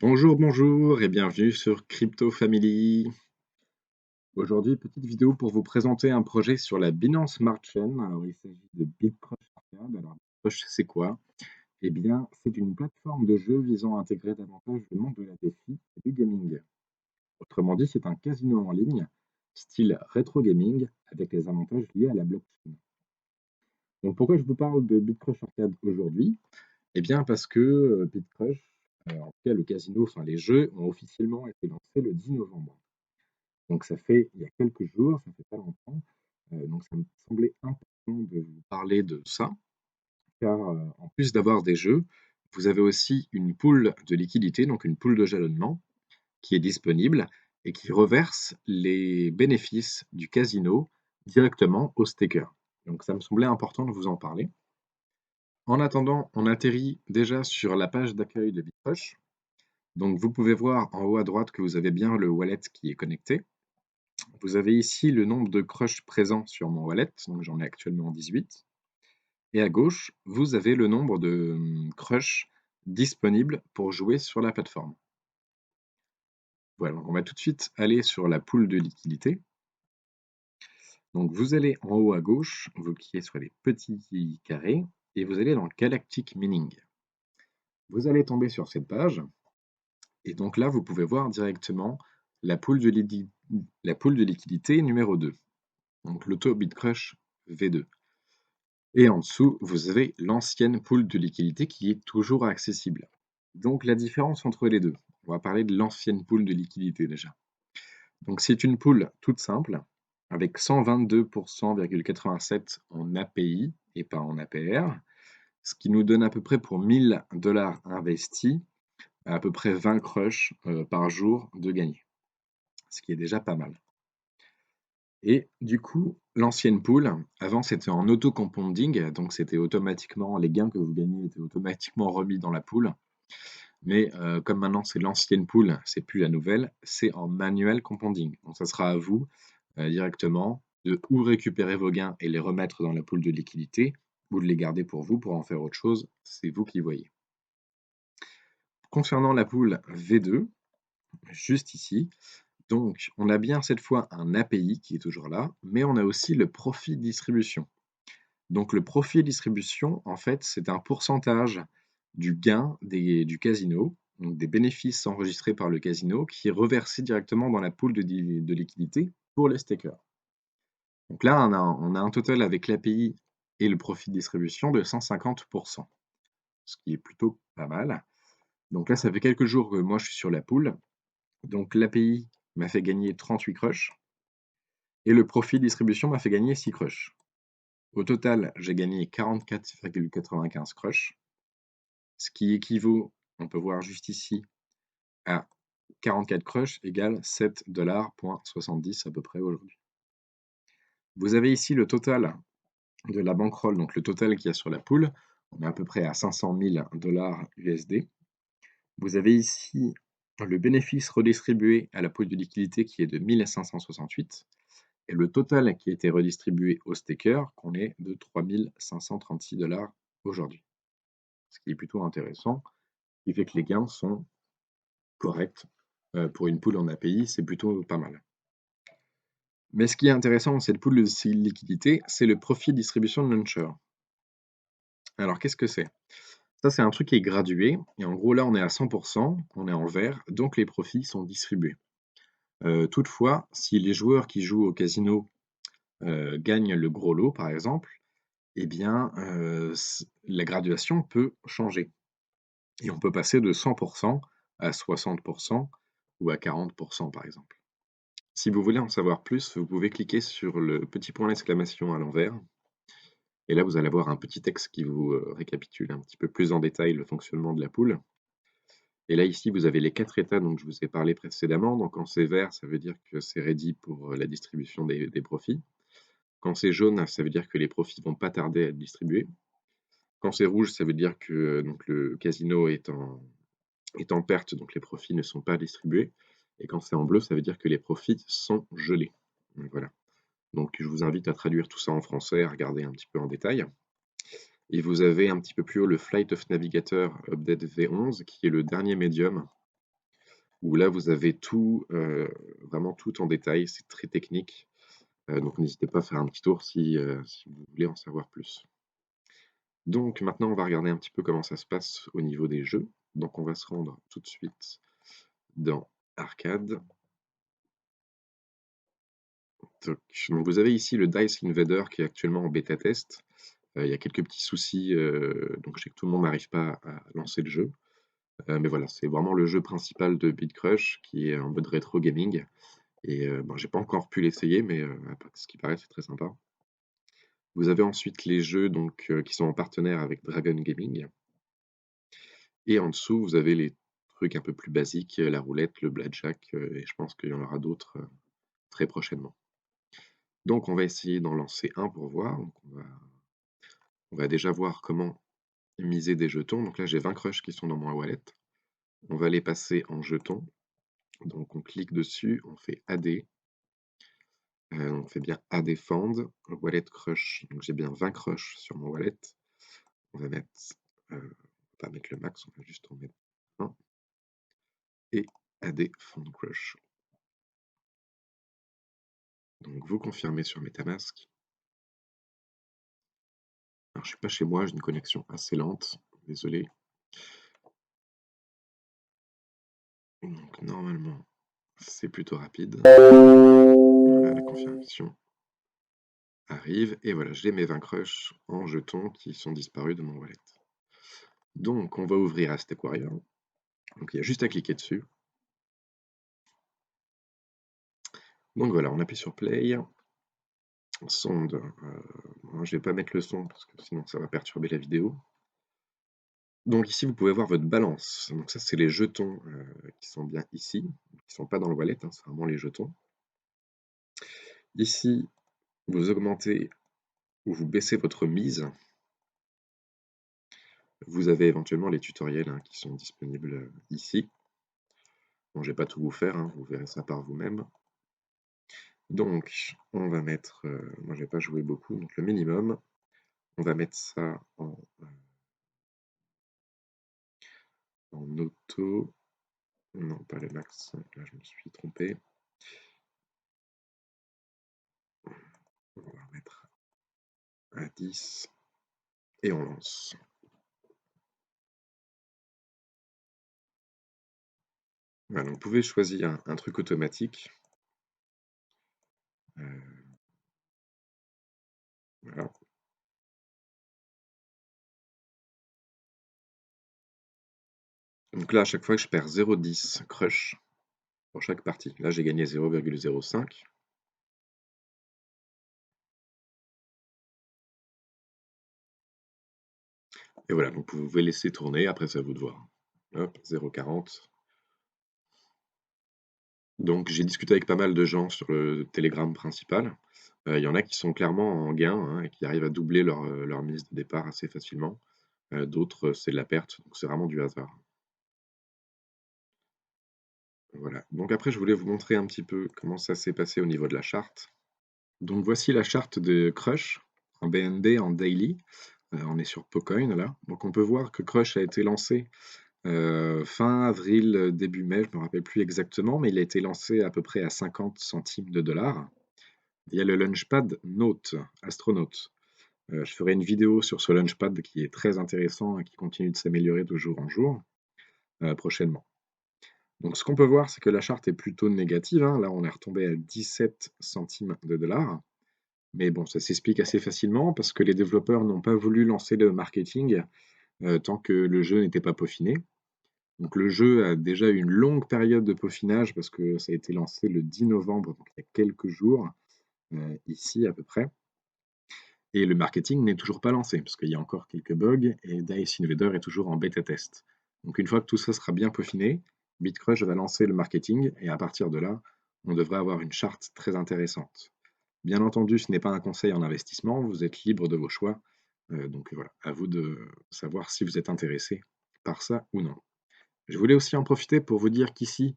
Bonjour, bonjour et bienvenue sur Crypto Family. Aujourd'hui, petite vidéo pour vous présenter un projet sur la Binance Smart Chain. Alors, il s'agit de BitCrush Arcade. Alors, BitCrush, c'est quoi? Eh bien, c'est une plateforme de jeu visant à intégrer davantage le monde de la défi et du gaming. Autrement dit, c'est un casino en ligne, style rétro gaming, avec les avantages liés à la blockchain. Donc, pourquoi je vous parle de BitCrush Arcade aujourd'hui? Eh bien, parce que BitCrush, en tout cas le casino, enfin les jeux, ont officiellement été lancés le 10 novembre. Donc ça fait il y a quelques jours, ça fait pas longtemps, donc ça me semblait important de vous parler de ça, car, en plus d'avoir des jeux, vous avez aussi une pool de liquidité, donc une pool de jalonnement qui est disponible et qui reverse les bénéfices du casino directement aux stakers. Donc ça me semblait important de vous en parler. En attendant, on atterrit déjà sur la page d'accueil de BitCrush. Donc vous pouvez voir en haut à droite que vous avez bien le wallet qui est connecté. Vous avez ici le nombre de crushs présents sur mon wallet, donc j'en ai actuellement 18. Et à gauche, vous avez le nombre de crushs disponibles pour jouer sur la plateforme. Voilà, on va tout de suite aller sur la pool de liquidité. Donc vous allez en haut à gauche, vous cliquez sur les petits carrés et vous allez dans Galactic Mining. Vous allez tomber sur cette page et donc là, vous pouvez voir directement la pool de, liquidité numéro 2, donc l'Auto BitCrush V2. Et en dessous, vous avez l'ancienne pool de liquidité qui est toujours accessible. Donc la différence entre les deux, on va parler de l'ancienne pool de liquidité déjà. Donc c'est une pool toute simple, avec 122,87% en API et pas en APR, ce qui nous donne à peu près pour 1000$ investis, à peu près 20 crushs par jour de gagner, ce qui est déjà pas mal. Et du coup, l'ancienne pool, avant c'était en auto-compounding, donc c'était automatiquement, les gains que vous gagnez étaient automatiquement remis dans la pool. Mais comme maintenant c'est l'ancienne pool, c'est plus la nouvelle, c'est en manuel compounding. Donc ça sera à vous directement de ou récupérer vos gains et les remettre dans la pool de liquidité, ou de les garder pour vous pour en faire autre chose, c'est vous qui voyez. Concernant la pool V2, juste ici, donc on a bien cette fois un API qui est toujours là, mais on a aussi le profit distribution. Donc le profit distribution, en fait, c'est un pourcentage du gain du casino, donc des bénéfices enregistrés par le casino, qui est reversé directement dans la pool de liquidité pour les stakers. Donc là, on a un total avec l'API et le profit de distribution de 150%, ce qui est plutôt pas mal. Donc là, ça fait quelques jours que moi je suis sur la pool. Donc l'API m'a fait gagner 38 crushs et le profit de distribution m'a fait gagner 6 crushs. Au total, j'ai gagné 44,95 crushs, ce qui équivaut, on peut voir juste ici, à 44 crushs égale 7,70$ à peu près aujourd'hui. Vous avez ici le total de la bankroll, donc le total qu'il y a sur la pool. On est à peu près à 500 000$ USD. Vous avez ici le bénéfice redistribué à la pool de liquidité qui est de 1568 et le total qui a été redistribué aux stakers qu'on est de 3536$ aujourd'hui. Ce qui est plutôt intéressant, ce qui fait que les gains sont corrects. Pour une pool en API, c'est plutôt pas mal. Mais ce qui est intéressant dans cette pool de liquidité, c'est le profit distribution launcher. Alors qu'est-ce que c'est? Ça, c'est un truc qui est gradué, et en gros là on est à 100%, on est en vert, donc les profits sont distribués. Toutefois, si les joueurs qui jouent au casino gagnent le gros lot par exemple, eh bien la graduation peut changer. Et on peut passer de 100% à 60% ou à 40% par exemple. Si vous voulez en savoir plus, vous pouvez cliquer sur le petit point d'exclamation à l'envers. Et là, vous allez avoir un petit texte qui vous récapitule un petit peu plus en détail le fonctionnement de la pool. Et là, ici, vous avez les 4 états dont je vous ai parlé précédemment. Donc, quand c'est vert, ça veut dire que c'est ready pour la distribution des profits. Quand c'est jaune, ça veut dire que les profits vont pas tarder à être distribués. Quand c'est rouge, ça veut dire que donc, le casino est en perte, donc les profits ne sont pas distribués. Et quand c'est en bleu, ça veut dire que les profits sont gelés. Donc, voilà. Donc je vous invite à traduire tout ça en français, à regarder un petit peu en détail. Et vous avez un petit peu plus haut le Flight of Navigator Update V11, qui est le dernier médium où là, vous avez tout, vraiment tout en détail. C'est très technique, donc n'hésitez pas à faire un petit tour si vous voulez en savoir plus. Donc maintenant, on va regarder un petit peu comment ça se passe au niveau des jeux. Donc on va se rendre tout de suite dans Arcade. Donc vous avez ici le Dice Invader qui est actuellement en bêta test. Il y a quelques petits soucis, donc je sais que tout le monde n'arrive pas à lancer le jeu. Mais voilà, c'est vraiment le jeu principal de Beat Crush qui est en mode rétro gaming et bon, j'ai pas encore pu l'essayer, mais à ce qui paraît, c'est très sympa. Vous avez ensuite les jeux donc qui sont en partenaire avec Dragon Gaming et en dessous, vous avez les trucs un peu plus basiques, la roulette, le blackjack, et je pense qu'il y en aura d'autres, très prochainement. Donc on va essayer d'en lancer un pour voir. Donc on va déjà voir comment miser des jetons. Donc là, j'ai 20 crushs qui sont dans mon wallet. On va les passer en jetons. Donc on clique dessus, on fait AD. On fait bien AD Fund, wallet crush. Donc j'ai bien 20 crushs sur mon wallet. On va mettre, on va pas mettre le max, on va juste en mettre 1. Et AD Fund Crush. Donc vous confirmez sur MetaMask. Alors je suis pas chez moi, j'ai une connexion assez lente, désolé. Donc normalement, c'est plutôt rapide. Voilà, la confirmation arrive et voilà, j'ai mes 20 crushs en jetons qui sont disparus de mon wallet. Donc on va ouvrir Aztec Warrior. Donc il y a juste à cliquer dessus. Donc voilà, on appuie sur Play. Sonde, moi je vais pas mettre le son parce que sinon ça va perturber la vidéo. Donc ici vous pouvez voir votre balance. Donc ça c'est les jetons qui sont bien ici, qui sont pas dans le wallet, hein, c'est vraiment les jetons. Ici, vous augmentez ou vous baissez votre mise. Vous avez éventuellement les tutoriels hein, qui sont disponibles ici. Bon, je vais pas tout vous faire, hein, vous verrez ça par vous-même. Donc, on va mettre, moi je vais pas jouer beaucoup, donc le minimum. On va mettre ça en auto. Non, pas le max, là je me suis trompé. On va mettre à 10 et on lance. Voilà, vous pouvez choisir un truc automatique. Voilà. Donc là, à chaque fois que je perds 0,10 crush pour chaque partie. Là, j'ai gagné 0,05. Et voilà, donc vous pouvez laisser tourner, après c'est à vous de voir. Hop, 0,40. Donc j'ai discuté avec pas mal de gens sur le Telegram principal. Il y en a qui sont clairement en gain hein, et qui arrivent à doubler leur mise de départ assez facilement. D'autres, c'est de la perte, donc c'est vraiment du hasard. Voilà. Donc après, je voulais vous montrer un petit peu comment ça s'est passé au niveau de la charte. Donc voici la charte de Crush en BNB en daily. On est sur Pocoin là. Donc on peut voir que Crush a été lancé fin avril, début mai, je ne me rappelle plus exactement, mais il a été lancé à peu près à 50 centimes de dollars. Il y a le Launchpad Note, Astronaut. Je ferai une vidéo sur ce Launchpad qui est très intéressant et qui continue de s'améliorer de jour en jour prochainement. Donc ce qu'on peut voir, c'est que la charte est plutôt négative, hein. Là, on est retombé à 17 centimes de dollars. Mais bon, ça s'explique assez facilement parce que les développeurs n'ont pas voulu lancer le marketing tant que le jeu n'était pas peaufiné. Donc le jeu a déjà eu une longue période de peaufinage parce que ça a été lancé le 10 novembre, donc il y a quelques jours, ici à peu près. Et le marketing n'est toujours pas lancé parce qu'il y a encore quelques bugs et Dice Invader est toujours en bêta test. Donc une fois que tout ça sera bien peaufiné, BitCrush va lancer le marketing et à partir de là, on devrait avoir une charte très intéressante. Bien entendu, ce n'est pas un conseil en investissement, vous êtes libre de vos choix. Donc voilà, à vous de savoir si vous êtes intéressé par ça ou non. Je voulais aussi en profiter pour vous dire qu'ici,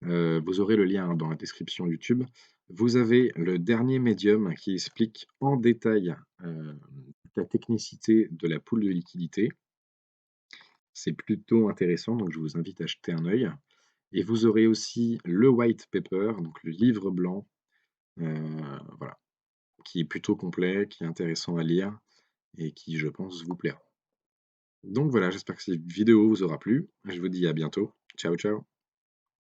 vous aurez le lien dans la description YouTube. Vous avez le dernier médium qui explique en détail la technicité de la pool de liquidité. C'est plutôt intéressant, donc je vous invite à jeter un œil. et vous aurez aussi le white paper, donc le livre blanc, voilà, qui est plutôt complet, qui est intéressant à lire et qui, je pense, vous plaira. Donc voilà, j'espère que cette vidéo vous aura plu. Je vous dis à bientôt. Ciao, ciao.